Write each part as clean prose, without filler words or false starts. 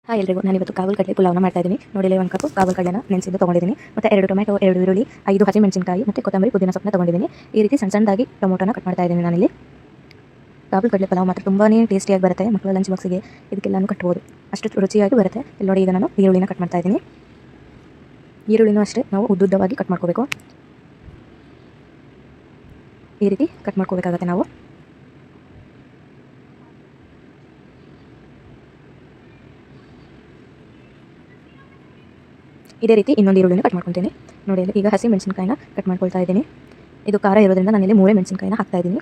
Hi ಎಲ್ರಿಗೂ, ನಾನು ಇವತ್ತು ಕಾಬೂಲ್ ಕಡಲೆ ಪುಲಾವ್ನ ಮಾಡ್ತಾ ಇದ್ದೀನಿ. ನೋಡಿ, 1 ಕಪ್ ಕಾಬೂಲ್ ಕಡಲೆನ ನೆನೆಸಿದ್ದು ತೊಗೊಂಡಿದ್ದೀನಿ. ಮತ್ತು 2 ಟೊಮೆಟೊ, 2 ಈರುಳ್ಳಿ, 5 ಹಸಿಮೆಣಸಿನಕಾಯಿ ಮತ್ತು ಕೊತ್ತಂಬರಿ, ಪುದೀನ ಸೊಪ್ಪನ್ನ ತೊಗೊಂಡಿದ್ದೀನಿ. ಈ ರೀತಿ ಸಣ್ಣದಾಗಿ ಟೊಮೊಟೊನ ಕಟ್ ಮಾಡ್ತಾ ಇದ್ದೀನಿ ನಾನಿಲ್ಲಿ. ಕಾಬೂಲ್ ಕಡಲೆ ಪಲಾವ್ ಮಾತ್ರ ತುಂಬಾ ಟೇಸ್ಟಿಯಾಗಿ ಬರುತ್ತೆ. ಮಕ್ಕಳ ಲಂಚ್ ಬಾಕ್ಸಿಗೆ ಇದಕ್ಕೆಲ್ಲನೂ ಕಟ್ಬೋದು, ಅಷ್ಟು ರುಚಿಯಾಗಿ ಬರುತ್ತೆ. ಇಲ್ಲಿ ನೋಡಿ, ಈಗ ನಾನು ಈರುಳ್ಳಿನ ಕಟ್ ಮಾಡ್ತಾ ಇದ್ದೀನಿ. ಈರುಳ್ಳಿನೂ ಅಷ್ಟೇ ನಾವು ಉದ್ದುದ್ದವಾಗಿ ಕಟ್ ಮಾಡ್ಕೋಬೇಕು. ಈ ರೀತಿ ಕಟ್ ಮಾಡ್ಕೋಬೇಕಾಗತ್ತೆ ನಾವು. ಇದೇ ರೀತಿ ಇನ್ನೊಂದು ಈರುಳ್ಳಿನ ಕಟ್ ಮಾಡ್ಕೊತೀನಿ. ನೋಡಿ, ಈಗ ಹಸಿ ಮೆಣಸಿನಕಾಯಿನ ಕಟ್ ಮಾಡ್ಕೊಳ್ತಾ ಇದ್ದೀನಿ. ಇದು ಖಾರ ಇರೋದ್ರಿಂದ ನಾನಿಲ್ಲಿ 3 ಮೆಣಸಿನಕಾಯಿನ ಹಾಕ್ತಾ ಇದ್ದೀನಿ.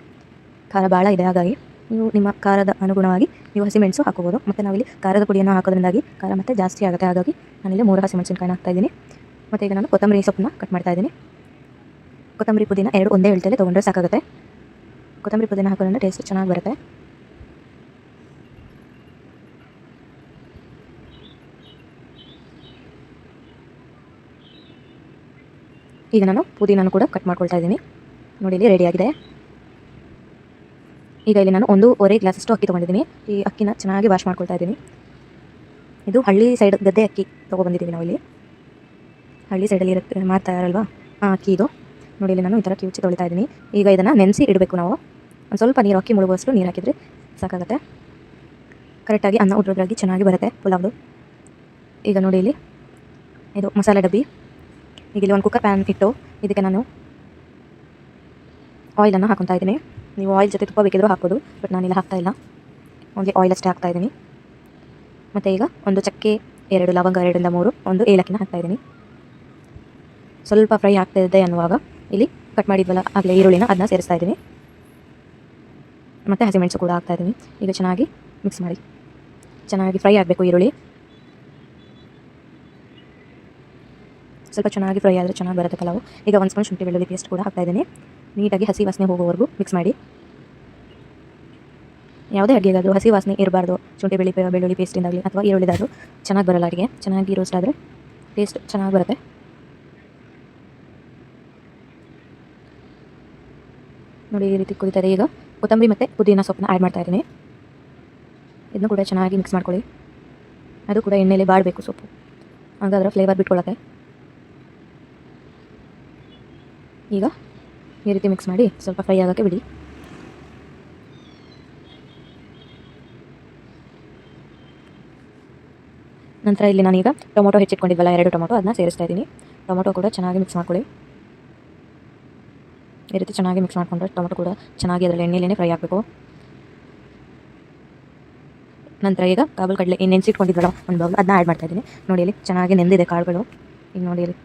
ಖಾರ ಭಾಳ ಇದೆ, ಹಾಗಾಗಿ ನೀವು ನಿಮ್ಮ ಖಾರದ ಅನುಗುಣವಾಗಿ ನೀವು ಹಸಿಮೆಣಸು ಹಾಕೋಬೋದು. ಮತ್ತು ನಾವಿಲ್ಲಿ ಖಾರದ ಪುಡಿಯನ್ನು ಹಾಕೋದ್ರಿಂದಾಗಿ ಖಾರ ಮತ್ತೆ ಜಾಸ್ತಿ ಆಗುತ್ತೆ, ಹಾಗಾಗಿ ನಾನಿಲ್ಲಿ 3 ಹಸಿಮೆಣಸಿನಕಾಯಿನ ಹಾಕ್ತಾ ಇದ್ದೀನಿ. ಮತ್ತು ಈಗ ನಾನು ಕೊತ್ತಂಬರಿ ಸೊಪ್ಪನ್ನ ಕಟ್ ಮಾಡ್ತಾ ಇದ್ದೀನಿ. ಕೊತ್ತಂಬರಿ ಪುದೀನ 2 ಒಂದೇ ಎಳ್ತಲ್ಲಿ ತೊಗೊಂಡ್ರೆ ಸಾಕಾಗುತ್ತೆ. ಕೊತ್ತಂಬರಿ ಪುದೀನ ಹಾಕೋದ್ರಿಂದ ಟೇಸ್ಟ್ ಚೆನ್ನಾಗಿ ಬರುತ್ತೆ. ಈಗ ನಾನು ಪುದೀನೂ ಕೂಡ ಕಟ್ ಮಾಡ್ಕೊಳ್ತಾ ಇದ್ದೀನಿ. ನೋಡಿ, ಇಲ್ಲಿ ರೆಡಿಯಾಗಿದೆ. ಈಗ ಇಲ್ಲಿ ನಾನು 1.5 ಗ್ಲಾಸಷ್ಟು ಅಕ್ಕಿ ತೊಗೊಂಡಿದ್ದೀನಿ. ಈ ಅಕ್ಕಿನ ಚೆನ್ನಾಗಿ ವಾಶ್ ಮಾಡ್ಕೊಳ್ತಾ ಇದ್ದೀನಿ. ಇದು ಹಳ್ಳಿ ಸೈಡ್ ಗದ್ದೆ ಅಕ್ಕಿ ತೊಗೊಬಂದಿದ್ದೀವಿ ನಾವು. ಇಲ್ಲಿ ಹಳ್ಳಿ ಸೈಡಲ್ಲಿ ಇರುತ್ತೆ, ಮಾಡ್ತಾ ಇರಲ್ವಾ ಆ ಅಕ್ಕಿ ಇದು. ನೋಡಿ, ಇಲ್ಲಿ ನಾನು ಈ ಥರ ಕಿವುಚಿ ತೊಳಿತಾ ಇದ್ದೀನಿ. ಈಗ ಇದನ್ನು ನೆನೆಸಿ ಇಡಬೇಕು ನಾವು. ಒಂದು ಸ್ವಲ್ಪ ನೀರು ಅಕ್ಕಿ ಮುಳುಗುವಷ್ಟು ನೀರು ಹಾಕಿದರೆ ಸಾಕಾಗುತ್ತೆ. ಕರೆಕ್ಟಾಗಿ ಅನ್ನ ಉದ್ರಾಗಿ ಚೆನ್ನಾಗಿ ಬರುತ್ತೆ ಪುಲಾವ್ದು. ಈಗ ನೋಡಿ, ಇಲ್ಲಿ ಇದು ಮಸಾಲೆ ಡಬ್ಬಿ. ಈಗ ಇಲ್ಲಿ ಒಂದು ಕುಕ್ಕರ್ ಪ್ಯಾನ್ ಇಟ್ಟು ಇದಕ್ಕೆ ನಾನು ಆಯಿಲನ್ನು ಹಾಕೊತಾ ಇದ್ದೀನಿ. ನೀವು ಆಯಿಲ್ ಜೊತೆ ತುಪ್ಪ ಬೇಕಿದ್ರೂ ಹಾಕ್ಬೋದು, ಬಟ್ ನಾನಿಲ್ಲ ಹಾಕ್ತಾ ಇಲ್ಲ, ಓನ್ಲಿ ಆಯಿಲ್ ಅಷ್ಟೇ ಹಾಕ್ತಾ ಇದ್ದೀನಿ. ಮತ್ತು ಈಗ 1 ಚಕ್ಕೆ, 2 ಲವಂಗ, 2 ರಿಂದ 3 ಒಂದು ಏಲಕ್ಕಿನ ಹಾಕ್ತಾ ಇದ್ದೀನಿ. ಸ್ವಲ್ಪ ಫ್ರೈ ಆಗ್ತಾ ಇದೆ ಅನ್ನುವಾಗ ಇಲ್ಲಿ ಕಟ್ ಮಾಡಿದ್ವಲ್ಲ ಆಗಲೇ ಈರುಳ್ಳಿನ, ಅದನ್ನ ಸೇರಿಸ್ತಾ ಇದ್ದೀನಿ. ಮತ್ತು ಹಸಿಮೆಣಸು ಕೂಡ ಹಾಕ್ತಾ ಇದ್ದೀನಿ. ಈಗ ಚೆನ್ನಾಗಿ ಮಿಕ್ಸ್ ಮಾಡಿ, ಚೆನ್ನಾಗಿ ಫ್ರೈ ಆಗಬೇಕು ಈರುಳ್ಳಿ. ಸ್ವಲ್ಪ ಚೆನ್ನಾಗಿ ಫ್ರೈ ಆದರೆ ಚೆನ್ನಾಗಿ ಬರುತ್ತೆ ಪಲಾವು. ಈಗ 1 ಸ್ಪೂನ್ ಶುಂಠಿ ಬೆಳ್ಳುಳ್ಳಿ ಪೇಸ್ಟ್ ಕೂಡ ಹಾಕ್ತಾ ಇದ್ದೀನಿ. ನೀಟಾಗಿ ಹಸಿ ವಾಸನೆ ಹೋಗೋವರೆಗೂ ಮಿಕ್ಸ್ ಮಾಡಿ. ಯಾವುದೇ ಅಡುಗೆಗಾದರೂ ಹಸಿ ವಾಸನೆ ಇರಬಾರ್ದು. ಶುಂಠಿ ಬೆಳ್ಳುಳ್ಳಿ ಪೇಸ್ಟಿಂದಾಗಲಿ ಅಥವಾ ಈರುಳ್ಳಿದಾದರೂ ಚೆನ್ನಾಗಿ ಬರಲ್ಲ ಅಡುಗೆ. ಚೆನ್ನಾಗಿ ರೋಸ್ಟ್ ಆದರೆ ಟೇಸ್ಟ್ ಚೆನ್ನಾಗಿ ಬರುತ್ತೆ. ನೋಡಿ, ಈ ರೀತಿ ಕುದಿತಾರೆ. ಈಗ ಕೊತ್ತಂಬರಿ ಮತ್ತು ಪುದೀನ ಸೊಪ್ಪನ್ನ ಆ್ಯಡ್ ಮಾಡ್ತಾ ಇದ್ದೀನಿ. ಇದನ್ನು ಕೂಡ ಚೆನ್ನಾಗಿ ಮಿಕ್ಸ್ ಮಾಡ್ಕೊಳ್ಳಿ. ಅದು ಕೂಡ ಎಣ್ಣೆಯಲ್ಲಿ ಬಾಡಬೇಕು ಸೊಪ್ಪು, ಹಾಗಾದ್ರೆ ಫ್ಲೇವರ್ ಬಿಟ್ಕೊಳ್ಳುತ್ತೆ. ಈಗ ಈ ರೀತಿ ಮಿಕ್ಸ್ ಮಾಡಿ ಸ್ವಲ್ಪ ಫ್ರೈ ಆಗೋಕ್ಕೆ ಬಿಡಿ. ನಂತರ ಇಲ್ಲಿ ನಾನೀಗ ಟೊಮೊಟೊ ಹೆಚ್ಚಿಟ್ಕೊಂಡಿದ್ವಲ್ಲ 2 ಟೊಮೊಟೊ, ಅದನ್ನ ಸೇರಿಸ್ತಾ ಇದ್ದೀನಿ. ಟೊಮೊಟೊ ಕೂಡ ಚೆನ್ನಾಗಿ ಮಿಕ್ಸ್ ಮಾಡ್ಕೊಳ್ಳಿ. ಈ ರೀತಿ ಚೆನ್ನಾಗಿ ಮಿಕ್ಸ್ ಮಾಡಿಕೊಂಡ್ರೆ ಟೊಮೊಟೊ ಕೂಡ ಚೆನ್ನಾಗಿ ಅದರಲ್ಲಿ ಎಣ್ಣೆಲೇನೆ ಫ್ರೈ ಆಗಬೇಕು. ನಂತರ ಈಗ ಕಾಬೂಲ್ ಕಡಲೆ ನೆನೆಸಿಟ್ಕೊಂಡಿದ್ವಲ್ಲ ಒಂದು ಬೌಲ್, ಅದನ್ನ ಆ್ಯಡ್ ಮಾಡ್ತಾ ಇದ್ದೀನಿ. ನೋಡಿ, ಇಲ್ಲಿ ಚೆನ್ನಾಗಿ ನೆಂದಿದೆ ಕಾಳುಗಳು. ಈಗ ನೋಡಿ, ಇಲ್ಲಿ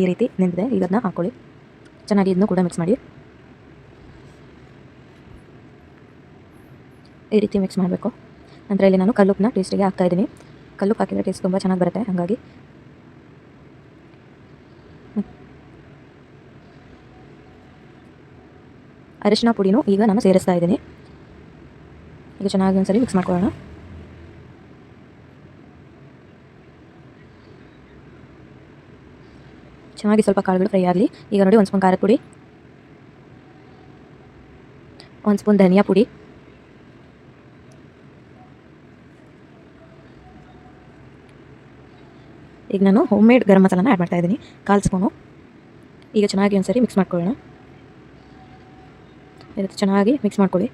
ಈ ರೀತಿ ನೆಂದಿದೆ. ಈಗ ಅದನ್ನ ಹಾಕ್ಕೊಳ್ಳಿ. ಚೆನ್ನಾಗಿ ಇದನ್ನು ಕೂಡ ಮಿಕ್ಸ್ ಮಾಡಿ. ಈ ರೀತಿ ಮಿಕ್ಸ್ ಮಾಡಬೇಕು. ನಂತರ ಇಲ್ಲಿ ನಾನು ಕಲ್ಲುಪ್ಪನ್ನ ಟೇಸ್ಟಿಗೆ ಹಾಕ್ತಾ ಇದ್ದೀನಿ. ಕಲ್ಲುಪ್ಪು ಹಾಕಿದರೆ ಟೇಸ್ಟ್ ತುಂಬ ಚೆನ್ನಾಗಿ ಬರುತ್ತೆ, ಹಾಗಾಗಿ ಅರಿಶಿನ ಪುಡಿನೂ ಈಗ ನಾನು ಸೇರಿಸ್ತಾ ಇದ್ದೀನಿ. ಈಗ ಚೆನ್ನಾಗಿ ಒಂದ್ಸರಿ ಮಿಕ್ಸ್ ಮಾಡ್ಕೊಳ್ಳೋಣ. ಚೆನ್ನಾಗಿ ಸ್ವಲ್ಪ ಕಾಳುಗಳು ಫ್ರೈ ಆಗಲಿ. ಈಗ ನೋಡಿ, 1 ಸ್ಪೂನ್ ಖಾರದ ಪುಡಿ, 1 ಸ್ಪೂನ್ ಧನಿಯಾ ಪುಡಿ, ಈಗ ನಾನು ಹೋಮ್ ಮೇಡ್ ಗರಂ ಮಸಾಲಾನ ಆ್ಯಡ್ ಮಾಡ್ತಾ ಇದ್ದೀನಿ, 1/4 ಸ್ಪೂನು. ಈಗ ಚೆನ್ನಾಗಿ ಒಂದ್ಸರಿ ಮಿಕ್ಸ್ ಮಾಡ್ಕೊಳ್ಳೋಣ. ಇದಕ್ಕೆ ಚೆನ್ನಾಗಿ ಮಿಕ್ಸ್ ಮಾಡ್ಕೊಳ್ಳಿ.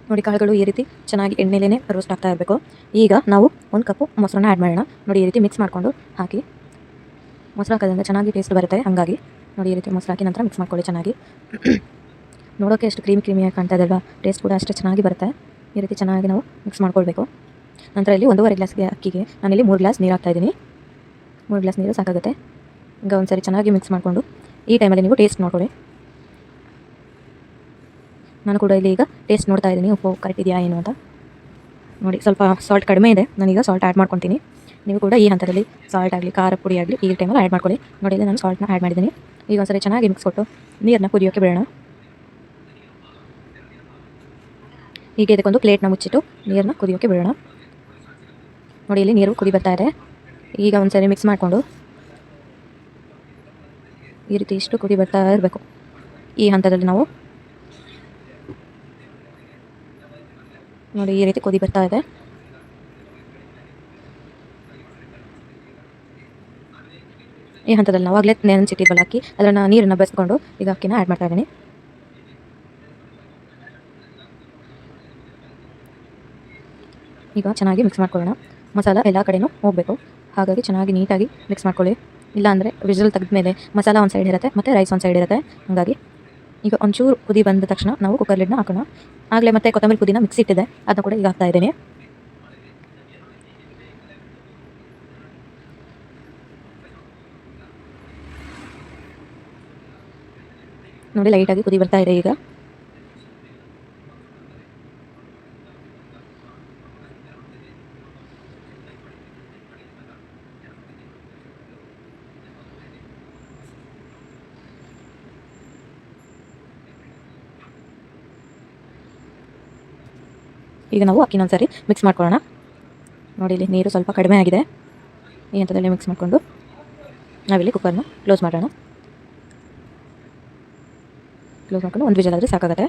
ನೋಡಿ, ಕಾಳುಗಳು ಈ ರೀತಿ ಚೆನ್ನಾಗಿ ಎಣ್ಣೆಲೇನೆ ರೋಸ್ಟ್ ಆಗ್ತಾ ಇರಬೇಕು. ಈಗ ನಾವು 1 ಕಪ್ಪು ಮೊಸರನ್ನ ಆ್ಯಡ್ ಮಾಡೋಣ. ನೋಡಿ, ಈ ರೀತಿ ಮಿಕ್ಸ್ ಮಾಡಿಕೊಂಡು ಹಾಕಿ. ಮೊಸರು ಹಾಕೋದ್ರಿಂದ ಚೆನ್ನಾಗಿ ಟೇಸ್ಟ್ ಬರುತ್ತೆ, ಹಾಗಾಗಿ ನೋಡಿ, ಈ ರೀತಿ ಮೊಸರು ಹಾಕಿ ನಂತರ ಮಿಕ್ಸ್ ಮಾಡ್ಕೊಳ್ಳಿ ಚೆನ್ನಾಗಿ. ನೋಡೋಕ್ಕೆ ಎಷ್ಟು ಕ್ರೀಮಿಯಾಗಿ ಕಾಣ್ತಾ ಇದೆ ಅಲ್ವಾ, ಟೇಸ್ಟ್ ಕೂಡ ಅಷ್ಟೇ ಚೆನ್ನಾಗಿ ಬರುತ್ತೆ. ಈ ರೀತಿ ಚೆನ್ನಾಗಿ ನಾವು ಮಿಕ್ಸ್ ಮಾಡ್ಕೊಳ್ಬೇಕು. ನಂತರ ಇಲ್ಲಿ 1.5 ಗ್ಲಾಸ್ಗೆ ಅಕ್ಕಿಗೆ ನಾನಿಲ್ಲಿ 3 ಗ್ಲಾಸ್ ನೀರು ಹಾಕ್ತಾ ಇದ್ದೀನಿ. 3 ಗ್ಲಾಸ್ ನೀರು ಸಾಕಾಗುತ್ತೆ. ಈಗ ಒಂದ್ಸರಿ ಚೆನ್ನಾಗಿ ಮಿಕ್ಸ್ ಮಾಡಿಕೊಂಡು ಈ ಟೈಮಲ್ಲಿ ನೀವು ಟೇಸ್ಟ್ ನೋಡ್ಕೊಳ್ಳಿ. ನಾನು ಕೂಡ ಇಲ್ಲಿ ಈಗ ಟೇಸ್ಟ್ ನೋಡ್ತಾ ಇದ್ದೀನಿ, ಉಪ್ಪು ಕರೆಕ್ಟ್ ಇದೆಯಾ ಏನು ಅಂತ. ನೋಡಿ, ಸ್ವಲ್ಪ ಸಾಲ್ಟ್ ಕಡಿಮೆ ಇದೆ, ನಾನೀಗ ಸಾಲ್ಟ್ ಆ್ಯಡ್ ಮಾಡ್ಕೊತೀನಿ. ನೀವು ಕೂಡ ಈ ಹಂತದಲ್ಲಿ ಸಾಲ್ಟ್ ಆಗಲಿ ಖಾರ ಪುಡಿ ಆಗಲಿ ಈ ಟೈಮಲ್ಲಿ ಆ್ಯಡ್ ಮಾಡ್ಕೊಳ್ಳಿ. ನೋಡಿ, ಇಲ್ಲಿ ನಾನು ಸಾಲ್ಟ್ನ ಆ್ಯಡ್ ಮಾಡಿದ್ದೀನಿ. ಈಗ ಒಂದ್ಸರಿ ಚೆನ್ನಾಗಿ ಮಿಕ್ಸ್ ಕೊಟ್ಟು ನೀರನ್ನ ಕುದಿಯೋಕ್ಕೆ ಬಿಡೋಣ. ಈಗ ಇದಕ್ಕೊಂದು ಪ್ಲೇಟ್ನ ಮುಚ್ಚಿಟ್ಟು ನೀರನ್ನ ಕುದಿಯೋಕ್ಕೆ ಬಿಡೋಣ. ನೋಡಿ ಇಲ್ಲಿ ನೀರು ಕುದಿ ಬರ್ತಾ ಇದೆ. ಈಗ ಒಂದ್ಸರಿ ಮಿಕ್ಸ್ ಮಾಡಿಕೊಂಡು ಈ ರೀತಿ ಇಷ್ಟು ಕುದಿ ಬರ್ತಾ ಇರಬೇಕು. ಈ ಹಂತದಲ್ಲಿ ನಾವು ನೋಡಿ ಈ ರೀತಿ ಕುದಿ ಬರ್ತಾ ಇದೆ. ಈ ಹಂತದಲ್ಲಿ ನಾವು ಆಗಲೇ ನೆನೆಸಿಟ್ಟಿದ್ವಲ್ಲ ಅಕ್ಕಿ, ಅದನ್ನು ನೀರನ್ನು ಬೆರೆಸ್ಕೊಂಡು ಈಗ ಅಕ್ಕಿನ ಆ್ಯಡ್ ಮಾಡ್ತಾ ಇದ್ದೀನಿ. ಈಗ ಚೆನ್ನಾಗಿ ಮಿಕ್ಸ್ ಮಾಡ್ಕೊಳ್ಳೋಣ. ಮಸಾಲ ಎಲ್ಲ ಕಡೆನೂ ಹೋಗಬೇಕು, ಹಾಗಾಗಿ ಚೆನ್ನಾಗಿ ನೀಟಾಗಿ ಮಿಕ್ಸ್ ಮಾಡ್ಕೊಳ್ಳಿ. ಇಲ್ಲಾಂದರೆ ವಿಸಿಲ್ ತೆಗೆದ್ಮೇಲೆ ಮಸಾಲ ಒಂದು ಸೈಡ್ ಇರುತ್ತೆ ಮತ್ತು ರೈಸ್ ಒಂದು ಸೈಡ್ ಇರುತ್ತೆ. ಹಾಗಾಗಿ ಈಗ ಒಂಚೂರು ಕುದಿ ಬಂದ ತಕ್ಷಣ ನಾವು ಕುಕ್ಕರ್ ಲಿಡ್ನ ಹಾಕೋಣ. ಆಗಲೇ ಮತ್ತೆ ಕೊತ್ತಂಬರಿ ಪುದೀನ ಮಿಕ್ಸಿ ಇಟ್ಟಿದೆ, ಅದನ್ನು ಕೂಡ ಈಗ ಹಾಕ್ತಾ ಇದ್ದೀನಿ. ನೋಡಿ ಲೈಟಾಗಿ ಕುದಿ ಬರ್ತಾ ಇದೆ. ಈಗ ನಾವು ಅಕ್ಕಿನ ಒಂದ್ಸರಿ ಮಿಕ್ಸ್ ಮಾಡ್ಕೊಳ್ಳೋಣ. ನೋಡಿ ಇಲ್ಲಿ ನೀರು ಸ್ವಲ್ಪ ಕಡಿಮೆ ಆಗಿದೆ. ಈ ಹಂತದಲ್ಲಿ ಮಿಕ್ಸ್ ಮಾಡಿಕೊಂಡು ನಾವಿಲ್ಲಿ ಕುಕ್ಕರ್ನ ಕ್ಲೋಸ್ ಮಾಡೋಣ. ಕ್ಲೋಸ್ ಮಾಡ್ಕೊಂಡು ಒಂದು ವಿಷಲ್ ಆದರೆ ಸಾಕಾಗುತ್ತೆ.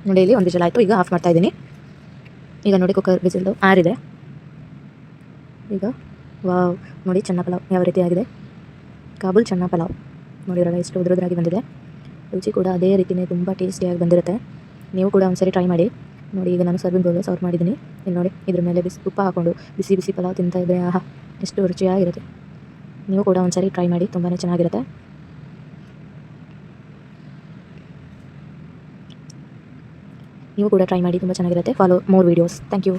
ನೋಡಿ ಇಲ್ಲಿ ಒಂದು ವಿಷಲ್ ಆಯಿತು. ಈಗ ಆಫ್ ಮಾಡ್ತಾ ಇದ್ದೀನಿ. ಈಗ ನೋಡಿ ಕುಕ್ಕರ್ ವಿಸಿಲ್ದು ಆರಿದೆ. ಈಗ ವಾವ್, ನೋಡಿ ಚೆನ್ನ ಪಲಾವ್ ಯಾವ ರೀತಿ ಆಗಿದೆ. ಕಾಬೂಲ್ ಚೆನ್ನ ಪಲಾವ್ ನೋಡಿರಲ್ಲ ಎಷ್ಟು ಉದುರುದ್ರಾಗಿ ಬಂದಿದೆ. ರುಚಿ ಕೂಡ ಅದೇ ರೀತಿಯೇ ತುಂಬ ಟೇಸ್ಟಿಯಾಗಿ ಬಂದಿರುತ್ತೆ. ನೀವು ಕೂಡ ಒಂದ್ಸರಿ ಟ್ರೈ ಮಾಡಿ. ನೋಡಿ ಈಗ ನಾನು ಸರ್ವಿಂಗ್ ಬೌಲ್ ಸರ್ವ್ ಮಾಡಿದ್ದೀನಿ. ಇಲ್ಲಿ ನೋಡಿ ಇದ್ರ ಮೇಲೆ ತುಪ್ಪ ಹಾಕ್ಕೊಂಡು ಬಿಸಿ ಬಿಸಿ ಪಲಾವ್ ತಿಂತಾ ಇದ್ದರೆ ಆಹಾ ಎಷ್ಟು ರುಚಿಯಾಗಿರುತ್ತೆ. ನೀವು ಕೂಡ ಒಂದ್ಸರಿ ಟ್ರೈ ಮಾಡಿ, ತುಂಬಾ ಚೆನ್ನಾಗಿರುತ್ತೆ. ನೀವು ಕೂಡ ಟ್ರೈ ಮಾಡಿ, ತುಂಬ ಚೆನ್ನಾಗಿರುತ್ತೆ. Follow more videos. Thank you.